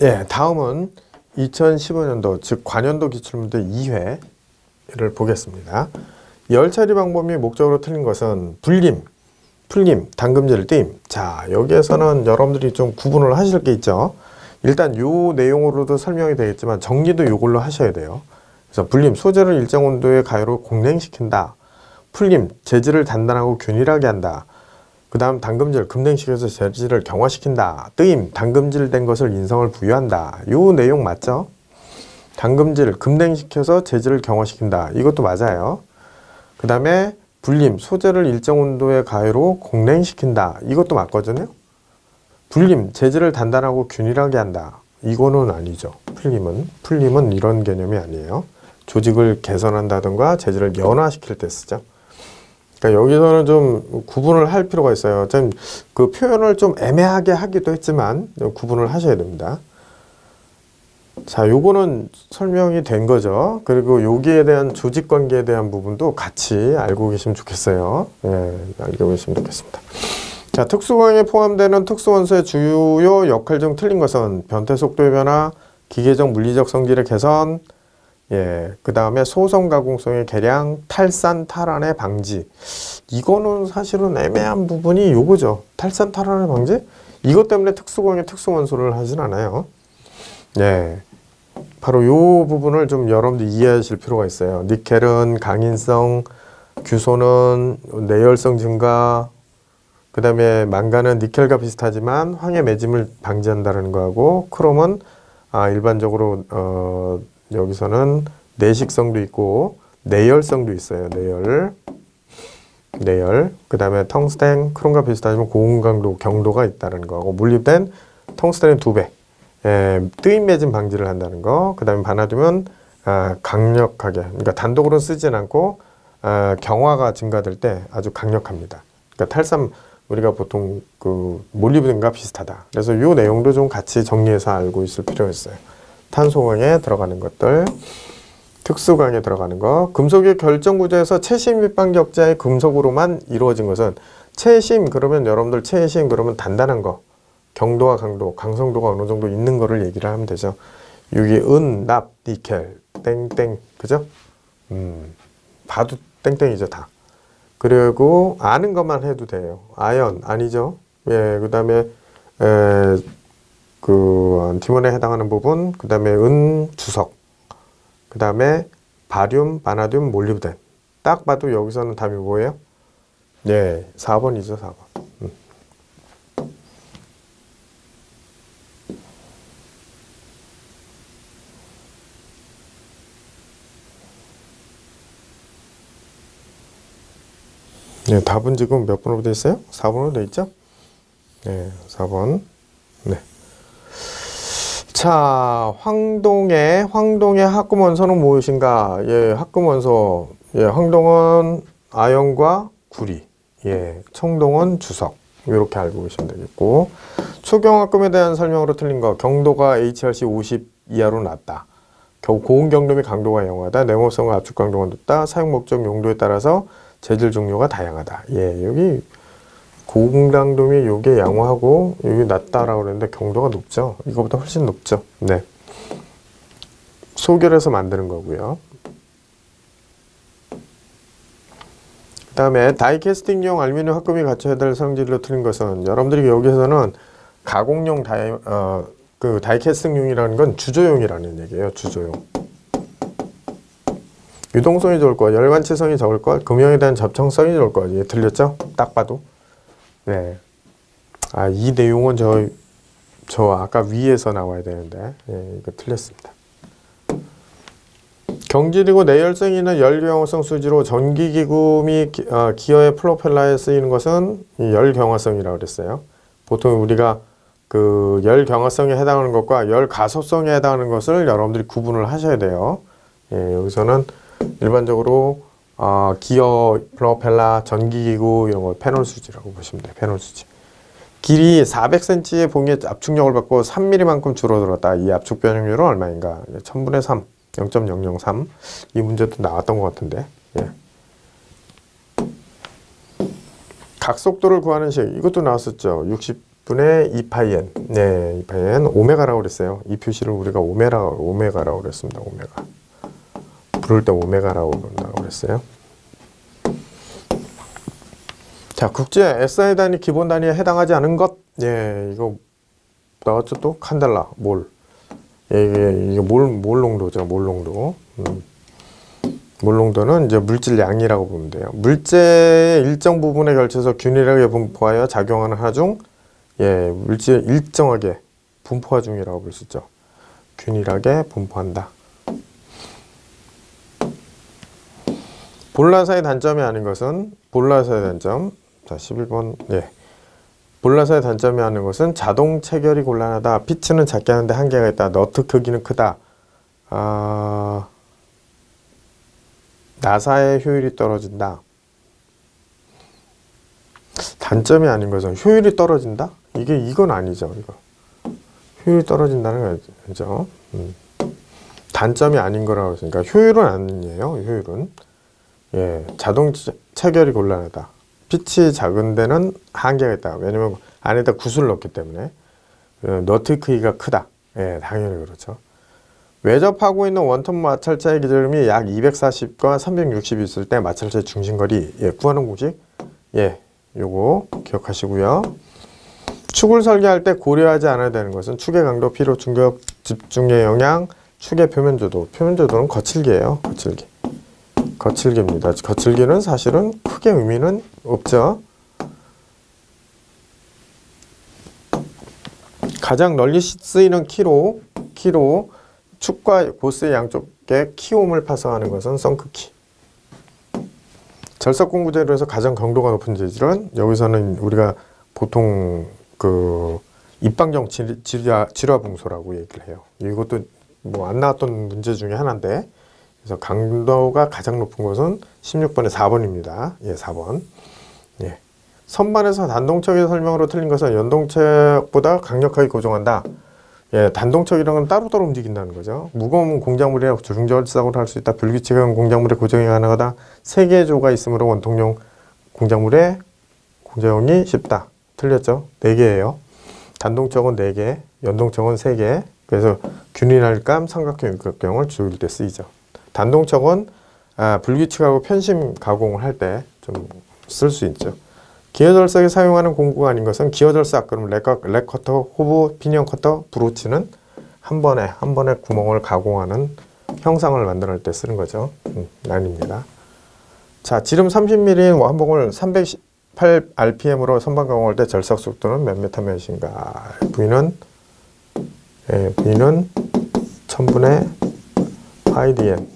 예, 다음은 2015년도, 즉 관연도 기출문제 2회를 보겠습니다. 열 처리 방법이 목적으로 틀린 것은 불림, 풀림, 당금질, 띄임. 자, 여기에서는 여러분들이 좀 구분을 하실 게 있죠. 일단 요 내용으로도 설명이 되겠지만 정리도 요걸로 하셔야 돼요. 그래서 불림, 소재를 일정 온도의 가열로 공냉시킨다. 풀림, 재질을 단단하고 균일하게 한다. 그 다음 당금질, 금냉시켜서 재질을 경화시킨다. 뜨임, 당금질된 것을 인성을 부여한다. 요 내용 맞죠? 당금질, 금냉시켜서 재질을 경화시킨다. 이것도 맞아요. 그 다음에 불림, 소재를 일정 온도의 가열로 공냉시킨다. 이것도 맞거든요. 불림, 재질을 단단하고 균일하게 한다. 이거는 아니죠. 풀림은 이런 개념이 아니에요. 조직을 개선한다든가 재질을 연화시킬 때 쓰죠. 그러니까 여기서는 좀 구분을 할 필요가 있어요. 좀 그 표현을 좀 애매하게 하기도 했지만 구분을 하셔야 됩니다. 자, 요거는 설명이 된 거죠. 그리고 여기에 대한 조직 관계에 대한 부분도 같이 알고 계시면 좋겠어요. 예, 알고 계시면 좋겠습니다. 자, 특수광에 포함되는 특수원소의 주요 역할 중 틀린 것은 변태 속도의 변화, 기계적 물리적 성질의 개선, 예, 그 다음에 소성 가공성의 개량, 탈산 탈환의 방지. 이거는 사실은 애매한 부분이 요거죠. 탈산 탈환의 방지? 이것 때문에 특수광에 특수원소를 하진 않아요. 예, 바로 요 부분을 좀 여러분들 이해하실 필요가 있어요. 니켈은 강인성, 규소는 내열성 증가, 그 다음에 망간은 니켈과 비슷하지만 황해 매짐을 방지한다는 거하고, 크롬은 일반적으로 여기서는 내식성도 있고 내열성도 있어요. 내열. 그 다음에 텅스텐, 크롬과 비슷하지만 고온강도, 경도가 있다는 거하고, 물립된 텅스텐의 2배. 예, 뜨임 매짐 방지를 한다는 거. 그 다음에 바나듐은 강력하게, 그러니까 단독으로 쓰진 않고 경화가 증가될 때 아주 강력합니다. 그러니까 탈삼, 우리가 보통 그 몰리브덴과 비슷하다. 그래서 이 내용도 좀 같이 정리해서 알고 있을 필요가 있어요. 탄소광에 들어가는 것들, 특수광에 들어가는 거, 금속의 결정 구조에서 채심 밑방격자의 금속으로만 이루어진 것은, 채심 그러면 여러분들 채심 그러면 단단한 거, 경도와 강도, 강성도가 어느 정도 있는 거를 얘기를 하면 되죠. 여기 은, 납, 니켈, 땡땡, 그죠? 봐도 땡땡이죠, 다. 그리고 아는 것만 해도 돼요. 아연 아니죠. 예, 그 다음에 그 안티몬에 해당하는 부분, 그 다음에 은, 주석, 그 다음에 바륨, 바나듐, 몰리브덴. 딱 봐도 여기서는 답이 뭐예요? 예, 4번이죠, 4번. 네, 답은 지금 몇 번으로 되어 있어요? 4번으로 되어 있죠? 네, 4번. 네. 자, 황동의 합금원소는 무엇인가? 예, 합금원소. 예, 황동은 아연과 구리. 예, 청동은 주석. 이렇게 알고 계시면 되겠고. 초경합금에 대한 설명으로 틀린 거. 경도가 HRC 50 이하로 낮다. 고온 경도 및 강도가 영하다. 냉호성과 압축 강도가 높다. 사용 목적 용도에 따라서 재질 종류가 다양하다. 예, 여기 고강도미 요게 양호하고 여기 낮다라고 그랬는데 경도가 높죠. 이거보다 훨씬 높죠. 네. 소결해서 만드는 거고요. 그 다음에 다이캐스팅용 알루미늄 합금이 갖춰야 될 성질로 틀린 것은, 여러분들이 여기서는 가공용 그 다이캐스팅용이라는 건 주조용이라는 얘기예요. 주조용. 유동성이 좋을 것, 열관치성이 적을 것, 금형에 대한 접착성이 좋을 것. 예, 들렸죠? 딱 봐도. 네. 이 내용은 저 아까 위에서 나와야 되는데, 예, 이거 틀렸습니다. 경질이고 내열성이 있는 열경화성 수지로 전기기구 및 기어의 프로펠러에 쓰이는 것은 열경화성이라고 그랬어요. 보통 우리가 그 열경화성에 해당하는 것과 열가속성에 해당하는 것을 여러분들이 구분을 하셔야 돼요. 예, 여기서는 일반적으로 기어, 프로펠러, 전기기구 이런 거 패널 수지라고 보시면 돼요. 패널 수지. 길이 400cm의 봉에 압축력을 받고 3mm만큼 줄어들었다. 이 압축 변형률은 얼마인가? 1000분의 3, 0.003. 이 문제도 나왔던 것 같은데. 예. 각속도를 구하는 식, 이것도 나왔었죠. 60 분의 2파이 n. 네, 2파이 n 오메가라고 그랬어요. 이 표시를 우리가 오메가라고 그랬습니다. 오메가. 부를 때 오메가라고 그런다고 그랬어요. 자, 국제 SI 단위 기본 단위에 해당하지 않은 것. 예, 이거 나왔죠 또 칸델라 몰. 이게 몰 농도죠. 몰 농도. 몰 농도는 이제 물질량이라고 보면 돼요. 물체의 일정 부분에 걸쳐서 균일하게 분포하여 작용하는 하중, 예, 물질 일정하게 분포하중이라고 볼 수 있죠. 균일하게 분포한다. 볼라사의 단점이 아닌 것은 볼라사의 단점. 자, 11번. 예. 볼라사의 단점이 아닌 것은 자동 체결이 곤란하다. 피치는 작게 하는데 한계가 있다. 너트 크기는 크다. 나사의 효율이 떨어진다. 단점이 아닌 것은 효율이 떨어진다? 이건 아니죠. 이거. 효율이 떨어진다는 거죠. 단점이 아닌 거라고 했으니까 효율은 아니에요. 효율은. 예, 자동 체결이 곤란하다. pit이 작은 데는 한계가 있다. 왜냐면 안에다 구슬을 넣기 때문에. 너트 크기가 크다. 예, 당연히 그렇죠. 외접하고 있는 원톱 마찰차의 기절음이 약 240과 360이 있을 때 마찰차의 중심거리, 예, 구하는 공식, 예, 요거 기억하시고요. 축을 설계할 때 고려하지 않아야 되는 것은 축의 강도, 피로, 충격, 집중의 영향, 축의 표면조도. 표면조도는 거칠기예요. 거칠기입니다. 거칠기는 사실은 크게 의미는 없죠. 가장 널리 쓰이는 키로 축과 보스의 양쪽에 키홈을 파서하는 것은 썬크키. 절삭공 구재로 해서 가장 강도가 높은 재질은 여기서는 우리가 보통 그 입방정 질화붕소라고 얘기를 해요. 이것도 뭐 안 나왔던 문제 중에 하나인데, 그래서 강도가 가장 높은 것은 16번의 4번입니다. 예, 4번. 예. 선반에서 단동척의 설명으로 틀린 것은 연동척보다 강력하게 고정한다. 예, 단동척이라는 건 따로따로 움직인다는 거죠. 무거운 공작물이나 중절삭으로 할 수 있다. 불규칙한 공작물의 고정이 가능하다. 3개의 조가 있으므로 원통용 공작물의 고정이 쉽다. 틀렸죠? 4개예요. 단동척은 4개, 연동척은 3개. 그래서 균일할감, 삼각형, 육각형을 줄일 때 쓰이죠. 단동척은 불규칙하고 편심 가공을 할 때 좀 쓸 수 있죠. 기어절삭에 사용하는 공구가 아닌 것은 기어절삭, 그럼 렉커터, 호브, 피니언 커터, 브로치는 한 번에 구멍을 가공하는 형상을 만들 때 쓰는 거죠. 아닙니다. 자, 지름 30mm인 완봉을 318rpm으로 선반 가공할 때 절삭 속도는 몇 메타 몇인가? V는 1000분의 파이 dn.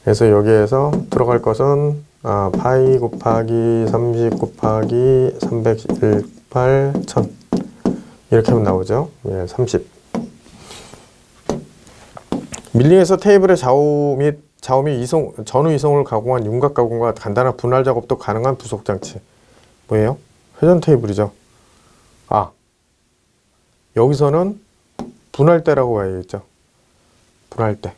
그래서 여기에서 들어갈 것은 파이 곱하기 30 곱하기 318 1000 이렇게 하면 나오죠. 예, 30. 밀링에서 테이블의 좌우 및 전후 이송을 가공한 윤곽 가공과 간단한 분할 작업도 가능한 부속 장치. 뭐예요? 회전 테이블이죠. 여기서는 분할대라고 봐야겠죠. 분할대.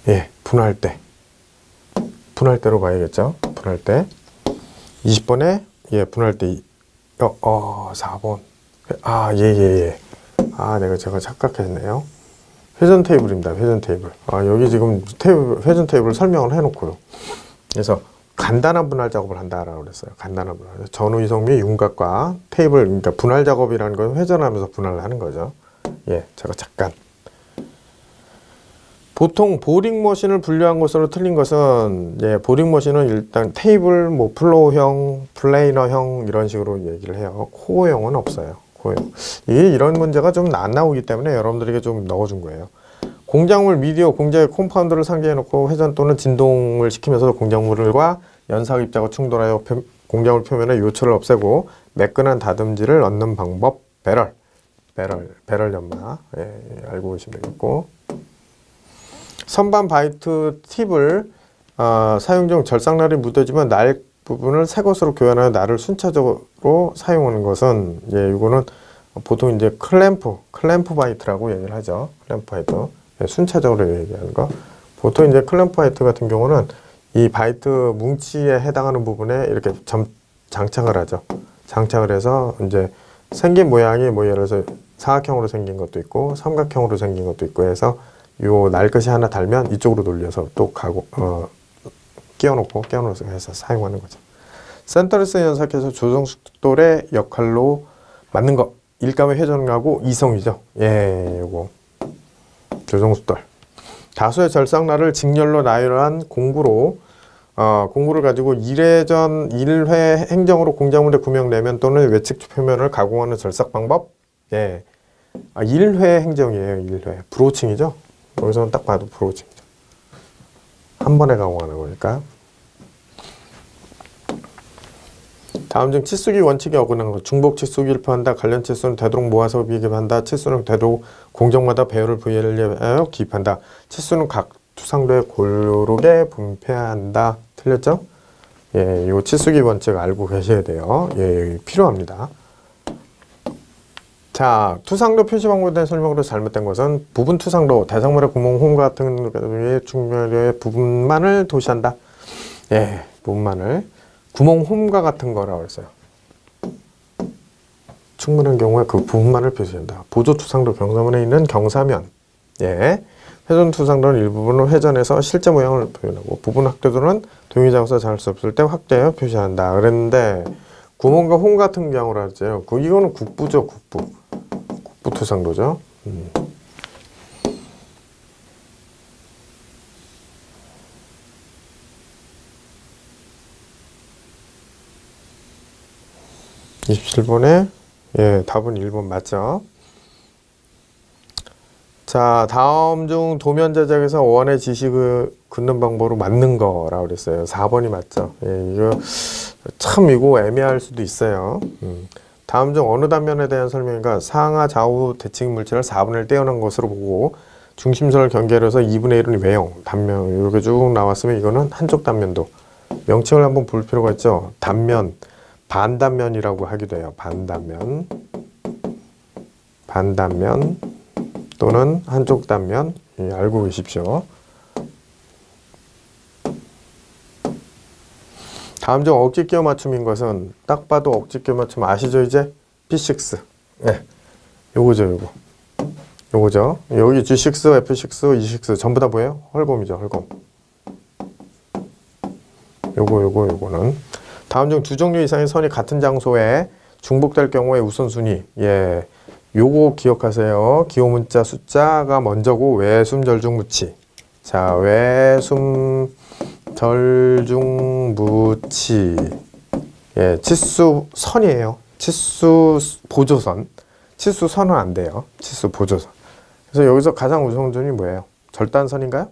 예, 분할대로 봐야겠죠. 분할대. 20번에 예, 분할대 4번. 예. 제가 착각했네요. 회전 테이블입니다. 회전 테이블. 여기 지금 회전 테이블 설명을 해놓고요. 그래서 간단한 분할 작업을 한다라고 그랬어요. 간단한 분할. 전후 이송 및 윤곽과 테이블, 그러니까 분할 작업이라는 건 회전하면서 분할을 하는 거죠. 예, 제가 잠깐. 보통 보링 머신을 분류한 것으로 틀린 것은, 예, 보링 머신은 일단 테이블, 뭐 플로우형, 플레이너형 이런 식으로 얘기를 해요. 코어형은 없어요. 코어형. 이런 문제가 좀 안 나오기 때문에 여러분들에게 좀 넣어준 거예요. 공작물 미디어 공작의 콤파운드를 상기해놓고 회전 또는 진동을 시키면서 공작물과 연삭 입자가 충돌하여 공작물 표면의 요철을 없애고 매끈한 다듬질을 얻는 방법. 배럴 연마. 예, 알고 계시면 되겠고. 선반 바이트 팁을 사용 중 절삭날이 묻어지면 날 부분을 새 것으로 교환하여 날을 순차적으로 사용하는 것은, 예, 이거는 보통 이제 클램프 바이트라고 얘기를 하죠. 클램프 바이트. 예, 순차적으로 얘기하는 거. 보통 이제 클램프 바이트 같은 경우는 이 바이트 뭉치에 해당하는 부분에 이렇게 장착을 하죠. 장착을 해서 이제 생긴 모양이 뭐 예를 들어서 사각형으로 생긴 것도 있고 삼각형으로 생긴 것도 있고 해서 요 날것이 하나 달면 이쪽으로 돌려서 또 끼워놓고 해서 사용하는 거죠. 센터레스 연삭해서 조정숙돌의 역할로 맞는 거. 일감의 회전하고 이성이죠. 예, 요거 조정숙돌. 다수의 절삭날을 직렬로 나열한 공구를 가지고 1회전 1회 행정으로 공작물의 구명 내면 또는 외측 표면을 가공하는 절삭 방법. 예. 1회 행정이에요. 1회. 브로칭이죠. 여기서는 딱 봐도 브로칭이죠. 한 번에 가공하는 거니까. 다음 중 치수기 원칙에 어긋난 것. 중복 치수기를 표한다. 관련 치수는 되도록 모아서 비교한다. 치수는 되도록 공정마다 배열을 V하여 기입한다. 치수는 각 투상도에 고르게 분배한다. 틀렸죠? 예, 요 치수기 원칙 알고 계셔야 돼요. 예, 필요합니다. 자, 투상도 표시 방법에 대한 설명으로 잘못된 것은 부분 투상도, 대상물의 구멍, 홈 같은 충혈의 부분만을 도시한다. 예, 부분만을. 구멍, 홈과 같은 거라고 했어요. 충분한 경우에 그 부분만을 표시한다. 보조 투상도 경사면에 있는 경사면. 예. 회전 투상도는 일부분을 회전해서 실제 모양을 표현하고 부분 확대도는 동의 장소에서 잘 수 없을 때 확대하여 표시한다. 그랬는데 구멍과 홈 같은 경우로 하죠. 이거는 국부죠, 국부. 국부 투상도죠. 27번에 예, 답은 1번 맞죠? 자, 다음 중 도면 제작에서 원의 지식을 긋는 방법으로 맞는 거라고 그랬어요. 4번이 맞죠? 예, 이거 참 이거 애매할 수도 있어요. 다음 중 어느 단면에 대한 설명인가? 상하 좌우 대칭 물체를 4분의 1 떼어낸 것으로 보고 중심선을 경계해서 2분의 1은 외형, 단면 이렇게 쭉 나왔으면 이거는 한쪽 단면도 명칭을 한번 볼 필요가 있죠. 단면, 반단면이라고 하기도 해요. 반단면 또는 한쪽 단면. 예, 알고 계십시오. 다음 중 억지 끼워 맞춤인 것은 딱 봐도 억지 끼워 맞춤 아시죠? 이제 P6. 네. 요거죠. 요거죠. 여기 G6, F6, E6 전부 다 뭐예요? 헐곰이죠. 헐곰. 요거는 다음 중 두 종류 이상의 선이 같은 장소에 중복될 경우에 우선순위. 예. 요거 기억하세요. 기호 문자 숫자가 먼저고 외숨 절중 무치. 자, 외숨 절중 무치. 예, 치수 선이에요. 치수 보조선. 치수 선은 안 돼요. 치수 보조선. 그래서 여기서 가장 우선순위 뭐예요? 절단선인가요?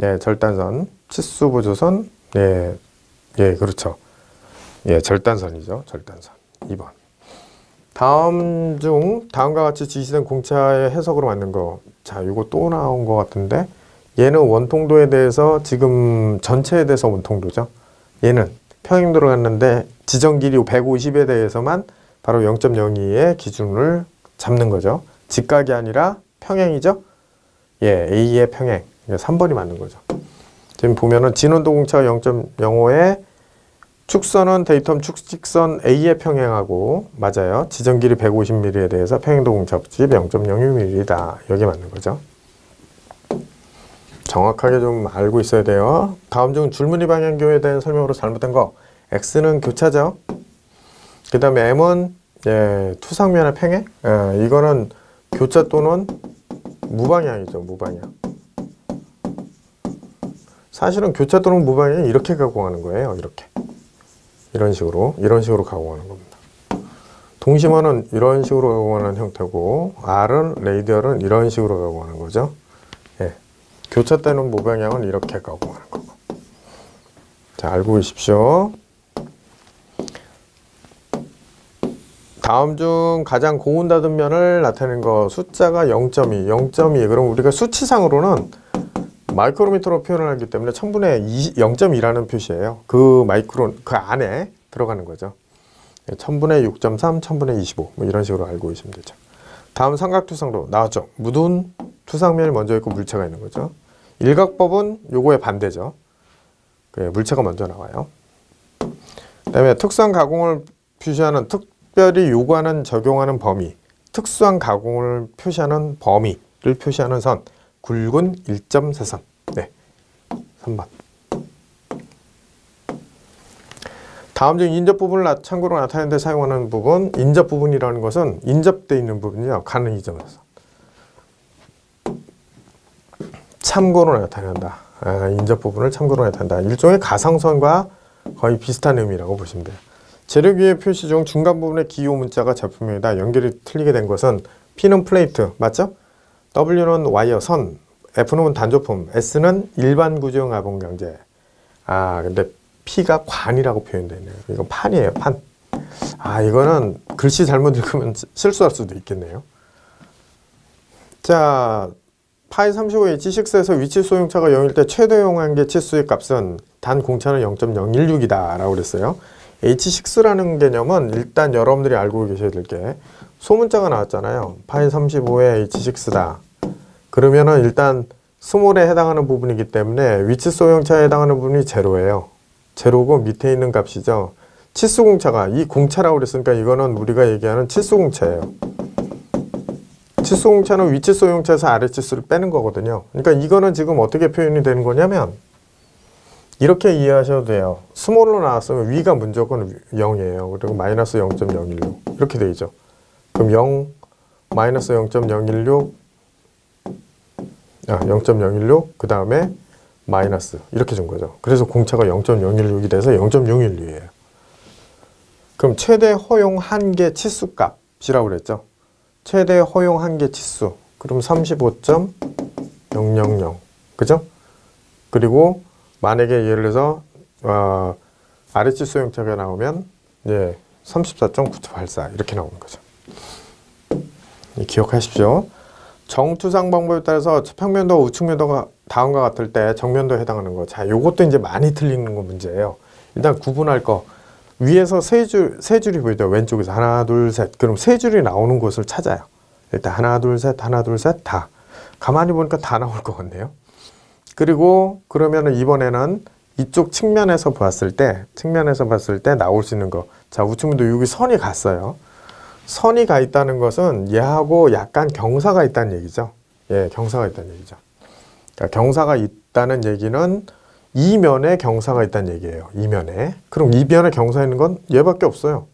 예, 절단선. 치수 보조선. 예, 예, 그렇죠. 예, 절단선이죠. 절단선. 2번. 다음과 같이 지시된 공차의 해석으로 맞는 거. 자, 이거 또 나온 것 같은데 얘는 원통도에 대해서 지금 전체에 대해서 원통도죠. 얘는 평행도로 갔는데 지정 길이 150에 대해서만 바로 0.02의 기준을 잡는 거죠. 직각이 아니라 평행이죠. 예, A의 평행. 3번이 맞는 거죠. 지금 보면은 진원도 공차가 0.05에 축선은 데이텀 축직선 A에 평행하고 맞아요. 지정 길이 150mm에 대해서 평행도 공차법칙 0.06mm다. 여기 맞는 거죠. 정확하게 좀 알고 있어야 돼요. 다음 중 줄무늬 방향교에 대한 설명으로 잘못된 거. X는 교차죠. 그 다음에 M은 예, 투상면의 평행. 예, 이거는 교차 또는 무방향이죠. 무방향. 사실은 교차 또는 무방향 이렇게 가공하는 거예요. 이렇게. 이런 식으로 가공하는 겁니다. 동심원은 이런 식으로 가공하는 형태고 R은 레이디얼은 이런 식으로 가공하는 거죠. 예. 교차 때는 무방향은 이렇게 가공하는 거고. 자, 알고 계십시오. 다음 중 가장 고운 닫은 면을 나타내는 거. 숫자가 0.2. 그럼 우리가 수치상으로는 마이크로미터로 표현을 하기 때문에 1000분의 0.2라는 표시예요. 그 마이크론 그 안에 들어가는 거죠. 1000분의 6.3, 1000분의 25 뭐 이런 식으로 알고 계시면 되죠. 다음 삼각투상도 나왔죠. 무둔 투상면이 먼저 있고 물체가 있는 거죠. 일각법은 요거의 반대죠. 물체가 먼저 나와요. 그 다음에 특수한 가공을 표시하는, 특별히 요구하는, 적용하는 범위, 특수한 가공을 표시하는 범위를 표시하는 선, 굵은 1.4선. 네, 3번. 다음 중 인접 부분을 참고로 나타내는 데 사용하는 부분, 인접 부분이라는 것은 인접되어 있는 부분이요. 가는 2.4선. 참고로 나타낸다. 인접 부분을 참고로 나타낸다. 일종의 가상선과 거의 비슷한 의미라고 보시면 돼요. 재력 위의 표시 중 중간 부분에 기호 문자가 잡힘이다. 연결이 틀리게 된 것은 P는 플레이트, 맞죠? W는 와이어, 선, F는 단조품, S는 일반 구조형 아봉강제. 근데 P가 관이라고 표현되어 있네요. 이건 판이에요, 판. 이거는 글씨 잘못 읽으면 실수할 수도 있겠네요. 자, 파이 35H6에서 위치 소용차가 0일 때 최대 용한계 치수의 값은 단 공차는 0.016이다 라고 그랬어요. H6라는 개념은 일단 여러분들이 알고 계셔야 될 게, 소문자가 나왔잖아요. 파이 35의 H6다. 그러면은 일단 스몰에 해당하는 부분이기 때문에 위치 소용차에 해당하는 부분이 제로예요. 제로고 밑에 있는 값이죠. 치수 공차가, 이 공차라고 그랬으니까 이거는 우리가 얘기하는 치수 공차예요. 치수 공차는 위치 소용차에서 아래 치수를 빼는 거거든요. 그러니까 이거는 지금 어떻게 표현이 되는 거냐면 이렇게 이해하셔도 돼요. 스몰로 나왔으면 위가 무조건 0이에요. 그리고 마이너스 0.016 이렇게 돼 있죠. 그럼 0, 마이너스 0.016, 0.016 그 다음에 마이너스 이렇게 준 거죠. 그래서 공차가 0.016이 돼서 0.016이에요. 그럼 최대 허용 한계 치수 값이라고 그랬죠. 최대 허용 한계 치수. 그럼 35.000. 그죠? 그리고 만약에 예를 들어서 아래치 소용차가 나오면 34.9784 이렇게 나오는 거죠. 기억하십시오. 정투상 방법에 따라서 평면도와 우측면도가 다음과 같을 때 정면도에 해당하는 거. 자, 요것도 이제 많이 틀리는 거 문제예요. 일단 구분할 거. 위에서 세 줄이 보이죠. 왼쪽에서 하나, 둘, 셋. 그럼 세 줄이 나오는 곳을 찾아요. 일단 하나, 둘, 셋, 하나, 둘, 셋, 다. 가만히 보니까 다 나올 것 같네요. 그리고 그러면은 이번에는 이쪽 측면에서 봤을 때 나올 수 있는 거. 자, 우측면도 여기 선이 갔어요. 선이 가 있다는 것은 얘하고 약간 경사가 있다는 얘기죠. 경사가 있다는 얘기죠. 그러니까 경사가 있다는 얘기는 이면에 경사가 있다는 얘기예요. 이면에. 그럼 이면에 경사 있는 건 얘밖에 없어요.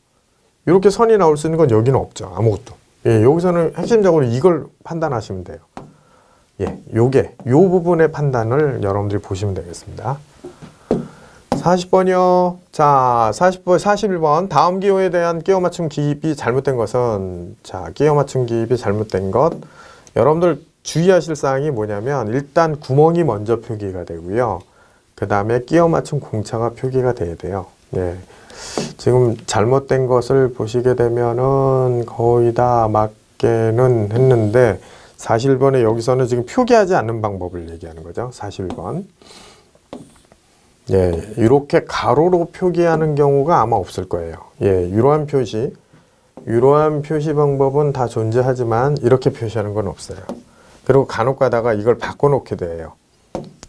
이렇게 선이 나올 수 있는 건 여기는 없죠. 아무것도. 여기서는 핵심적으로 이걸 판단하시면 돼요. 요 부분의 판단을 여러분들이 보시면 되겠습니다. 40번이요. 자, 41번. 다음 기호에 대한 끼워 맞춤 기입이 잘못된 것은, 자, 끼워 맞춤 기입이 잘못된 것. 여러분들 주의하실 사항이 뭐냐면, 일단 구멍이 먼저 표기가 되고요. 그 다음에 끼워 맞춤 공차가 표기가 돼야 돼요. 지금 잘못된 것을 보시게 되면은 거의 다 맞게는 했는데, 41번에 여기서는 지금 표기하지 않는 방법을 얘기하는 거죠. 41번. 이렇게 가로로 표기하는 경우가 아마 없을 거예요. 이러한 표시 방법은 다 존재하지만 이렇게 표시하는 건 없어요. 그리고 간혹 가다가 이걸 바꿔놓게 돼요.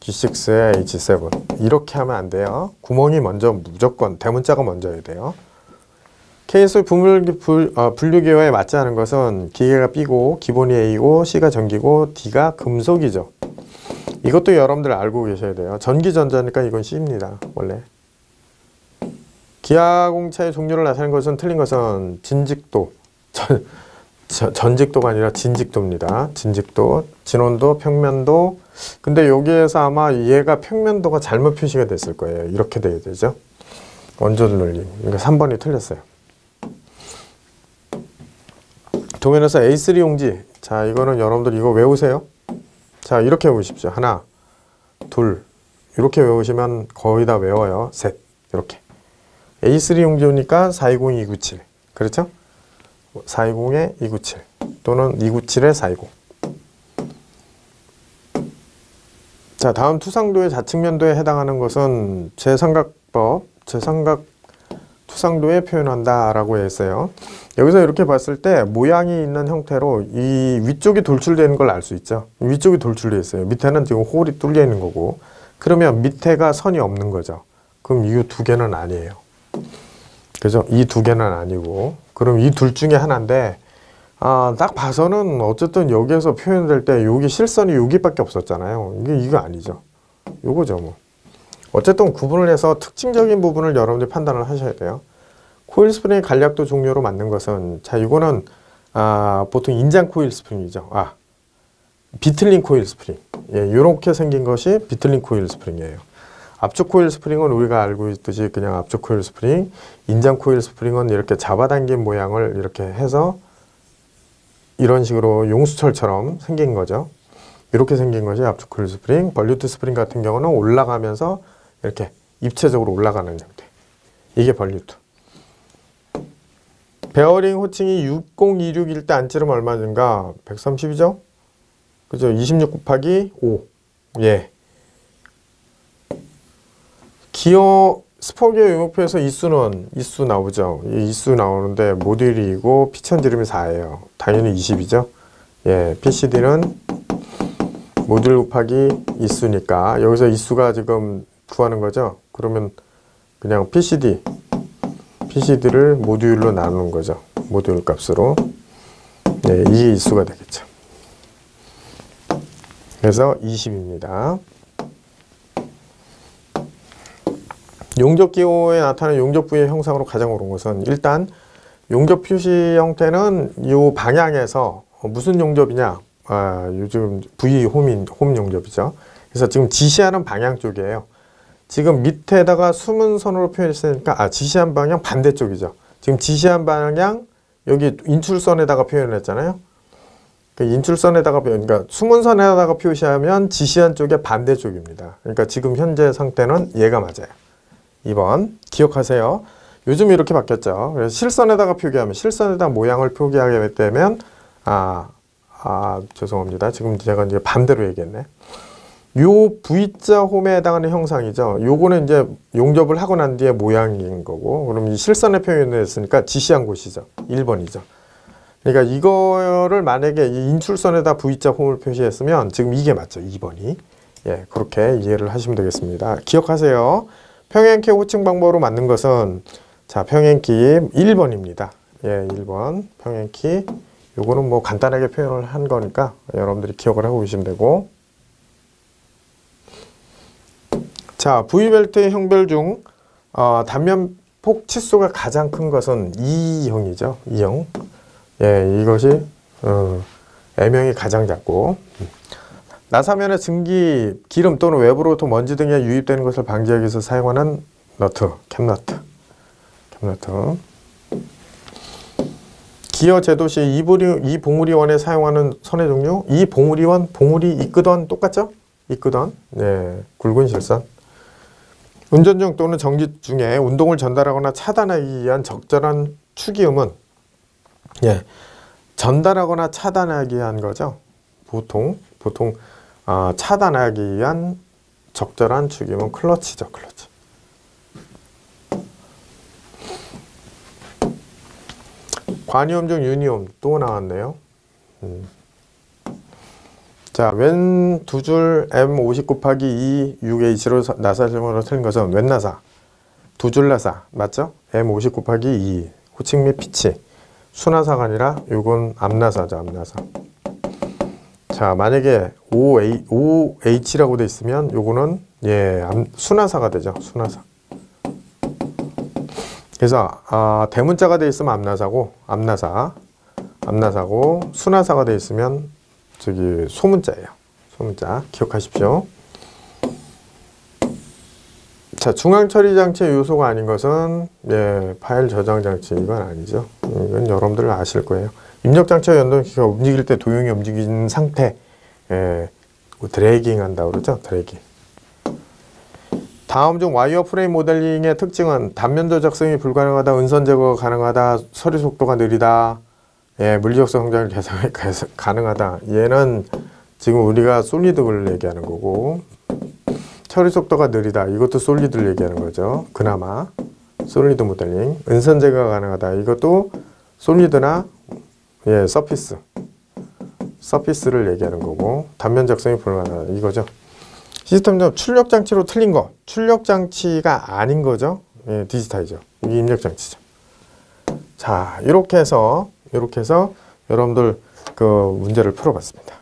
G6에 H7 이렇게 하면 안 돼요. 구멍이 먼저 무조건 대문자가 먼저야 돼요. K수 분류기호에 맞지 않은 것은 기계가 B고 기본이 A고 C가 전기고 D가 금속이죠. 이것도 여러분들 알고 계셔야 돼요. 전기전자니까 이건 C입니다. 원래. 기하공차의 종류를 나타내는 것은 틀린 것은 진직도, 전직도가 아니라 진직도입니다. 진직도, 진원도, 평면도. 근데 여기에서 아마 얘가 평면도가 잘못 표시가 됐을 거예요. 이렇게 돼야 되죠. 원조들 눌림. 그러니까 3번이 틀렸어요. 도면에서 A3 용지. 자, 이거는 여러분들 이거 외우세요. 자, 이렇게 외우십시오. 하나, 둘. 이렇게 외우시면 거의 다 외워요. 셋. 이렇게. A3 용지니까 420-297. 그렇죠? 420-297 또는 297-420. 자, 다음 투상도의 좌측면도에 해당하는 것은 제삼각법, 제삼각 투상도에 표현한다 라고 했어요. 여기서 이렇게 봤을 때 모양이 있는 형태로 이 위쪽이 돌출되는 걸 알 수 있죠. 위쪽이 돌출되어 있어요. 밑에는 지금 홀이 뚫려 있는 거고, 그러면 밑에가 선이 없는 거죠. 그럼 이 두 개는 아니에요. 그죠? 이 두 개는 아니고, 그럼 이 둘 중에 하나인데, 딱 봐서는 어쨌든 여기에서 표현될 때 여기 실선이 여기밖에 없었잖아요. 이거 아니죠. 요거죠, 뭐. 어쨌든 구분을 해서 특징적인 부분을 여러분들이 판단을 하셔야 돼요. 코일 스프링의 간략도 종료로 맞는 것은, 자, 이거는 보통 인장 코일 스프링이죠. 비틀린 코일 스프링. 예, 이렇게 생긴 것이 비틀린 코일 스프링이에요. 압축 코일 스프링은 우리가 알고 있듯이 그냥 압축 코일 스프링, 인장 코일 스프링은 이렇게 잡아당긴 모양을 이렇게 해서 이런 식으로 용수철처럼 생긴 거죠. 이렇게 생긴 것이 압축 코일 스프링. 벌류트 스프링 같은 경우는 올라가면서 이렇게 입체적으로 올라가는 형태. 이게 벌류트. 베어링 호칭이 6026일 때 안찌르면 얼마인가? 130이죠? 그죠? 26 곱하기 5. 예. 기어 스포기어 용역표에서 이수 나오죠. 이수 나오는데 모듈이고 피천지름이 4예요. 당연히 20이죠. 예, PCD는 모듈 곱하기 이수니까 여기서 이수가 지금 구하는 거죠. 그러면 그냥 PCD를 모듈로 나누는 거죠. 모듈 값으로. 네, 이게 이수가 되겠죠. 그래서 20입니다. 용접 기호에 나타나는 용접 부위의 형상으로 가장 옳은 것은 일단 용접 표시 형태는 이 방향에서 무슨 용접이냐? 요즘 V 홈 용접이죠. 그래서 지금 지시하는 방향 쪽이에요. 지금 밑에다가 숨은 선으로 표현했으니까 지시한 방향 반대쪽이죠. 지금 지시한 방향 여기 인출선에다가 표현했잖아요. 그 인출선에다가 그러니까 숨은 선에다가 표시하면 지시한 쪽의 반대쪽입니다. 그러니까 지금 현재 상태는 얘가 맞아요. 2번 기억하세요. 요즘 이렇게 바뀌었죠. 그래서 실선에다가 표기하면 실선에다 모양을 표기하게 되면 죄송합니다. 지금 제가 이제 반대로 얘기했네. 요 V자 홈에 해당하는 형상이죠. 요거는 이제 용접을 하고 난 뒤에 모양인 거고, 그럼 이 실선에 표현했으니까 지시한 곳이죠. 1번이죠. 그러니까 이거를 만약에 이 인출선에다 V자 홈을 표시했으면 지금 이게 맞죠. 2번이. 예, 그렇게 이해를 하시면 되겠습니다. 기억하세요. 평행키 호칭 방법으로 맞는 것은 자, 평행키 1번입니다. 예, 1번 평행키. 요거는 뭐 간단하게 표현을 한 거니까 여러분들이 기억을 하고 계시면 되고. 자, V벨트의 형별 중 단면폭 치수가 가장 큰 것은 2형이죠. 2형. 예, 이것이 M형이 가장 작고, 나사면에 증기, 기름 또는 외부로부터 먼지 등에 유입되는 것을 방지하기 위해서 사용하는 너트, 캡너트. 기어 제도 시 이 봉우리원에 사용하는 선의 종류, 이 봉우리원, 봉우리, 이끄던 똑같죠? 이끄던, 네, 굵은 실선. 운전 중 또는 정지 중에 운동을 전달하거나 차단하기 위한 적절한 축이음은, 예, 전달하거나 차단하기 위한 거죠. 보통 차단하기 위한 적절한 축이음은 클러치죠, 클러치. 관이음 중 유니음 또 나왔네요. 자, 왼 두 줄 M50 곱하기 2 6H로 나사 질문으로 틀린 것은 왼 나사, 두 줄 나사 맞죠? M50 곱하기 2 호칭 및 피치. 수나사가 아니라 요건 앞나사죠, 앞나사. 자, 만약에 5H라고 돼 있으면 요거는 예, 수나사가 되죠, 수나사. 그래서 대문자가 돼 있으면 앞나사고 수나사가 돼 있으면 저기 소문자예요. 소문자 기억하십시오. 자, 중앙 처리 장치의 요소가 아닌 것은 예, 파일 저장 장치 이건 아니죠. 이건 여러분들 아실 거예요. 입력 장치와 연동기가 움직일 때 도형이 움직이는 상태, 예, 드래깅 한다고 그러죠. 드래깅. 다음 중 와이어 프레임 모델링의 특징은 단면 조작성이 불가능하다, 은선 제거가 가능하다, 처리 속도가 느리다, 예, 물리적성 성장을 개선이 가능하다. 얘는 지금 우리가 솔리드를 얘기하는 거고, 처리 속도가 느리다. 이것도 솔리드를 얘기하는 거죠. 그나마 솔리드 모델링. 은선 제거가 가능하다. 이것도 솔리드나 예, 서피스를 얘기하는 거고, 단면 작성이 불가능하다. 이거죠. 시스템 점 출력 장치로 틀린 거, 출력 장치가 아닌 거죠. 예, 디지타이저. 이게 입력 장치죠. 자, 이렇게 해서 여러분들 그 문제를 풀어봤습니다.